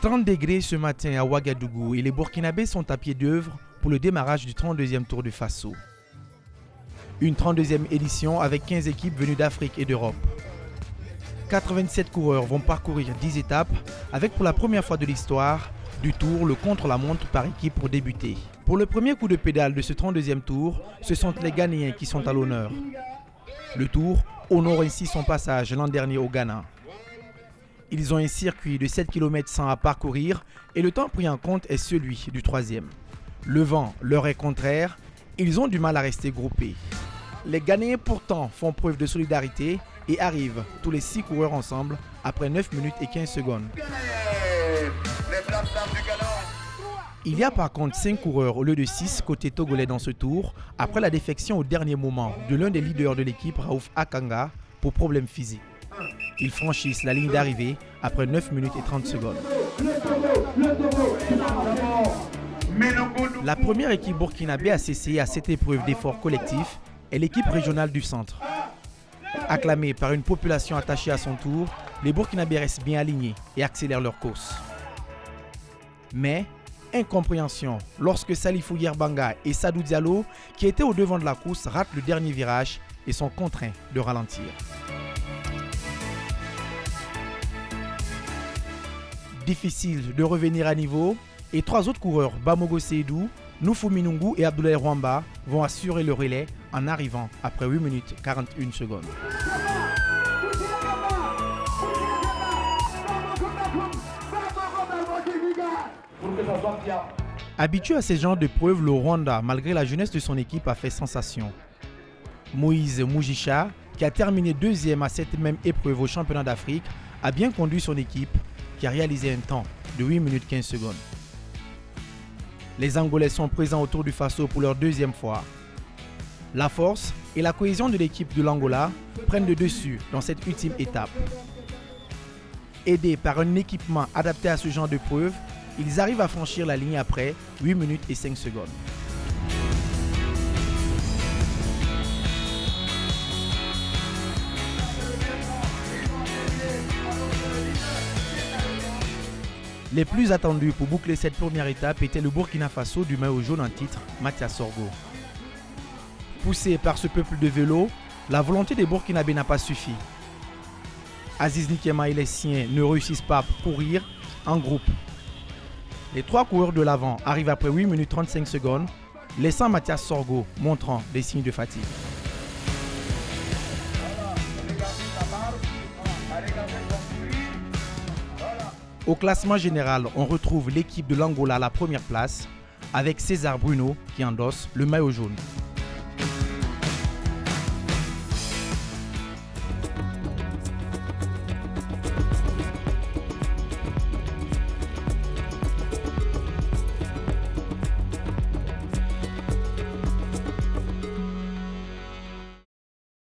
30 degrés ce matin à Ouagadougou et les Burkinabés sont à pied d'œuvre pour le démarrage du 32e Tour de Faso. Une 32e édition avec 15 équipes venues d'Afrique et d'Europe. 87 coureurs vont parcourir 10 étapes avec pour la première fois de l'histoire du Tour le contre-la-montre par équipe pour débuter. Pour le premier coup de pédale de ce 32e Tour, ce sont les Ghanéens qui sont à l'honneur. Le Tour honore ainsi son passage l'an dernier au Ghana. Ils ont un circuit de 7 km 100 à parcourir et le temps pris en compte est celui du troisième. Le vent leur est contraire, ils ont du mal à rester groupés. Les Ghanéens pourtant font preuve de solidarité et arrivent tous les 6 coureurs ensemble après 9 minutes et 15 secondes. Il y a par contre 5 coureurs au lieu de 6 côté togolais dans ce tour après la défection au dernier moment de l'un des leaders de l'équipe, Raouf Akanga, pour problème physique. Ils franchissent la ligne d'arrivée après 9 minutes et 30 secondes. La première équipe burkinabé à s'essayer à cette épreuve d'effort collectif est l'équipe régionale du centre. Acclamée par une population attachée à son tour, les Burkinabés restent bien alignés et accélèrent leur course. Mais, incompréhension lorsque Salifou Yerbanga et Sadou Diallo, qui étaient au devant de la course, ratent le dernier virage et sont contraints de ralentir. Difficile de revenir à niveau et 3 autres coureurs, Bamogo Seydou, Noufou Minungu et Abdoulaye Rwamba, vont assurer le relais en arrivant après 8 minutes 41 secondes. Habitué à ces genres de preuves, le Rwanda, malgré la jeunesse de son équipe, a fait sensation. Moïse Mujisha, qui a terminé 2e à cette même épreuve au championnat d'Afrique, a bien conduit son équipe, qui a réalisé un temps de 8 minutes 15 secondes. Les Angolais sont présents au Tour du Faso pour leur 2e fois. La force et la cohésion de l'équipe de l'Angola prennent le dessus dans cette ultime étape. Aidés par un équipement adapté à ce genre de preuve, ils arrivent à franchir la ligne après 8 minutes et 5 secondes. Les plus attendus pour boucler cette première étape étaient le Burkina Faso du maillot jaune en titre, Mathias Sorgo. Poussé par ce peuple de vélo, la volonté des Burkinabés n'a pas suffi. Aziz Nikema et les siens ne réussissent pas à courir en groupe. Les 3 coureurs de l'avant arrivent après 8 minutes 35 secondes, laissant Mathias Sorgo montrant des signes de fatigue. Au classement général, on retrouve l'équipe de l'Angola à la première place avec César Bruno qui endosse le maillot jaune.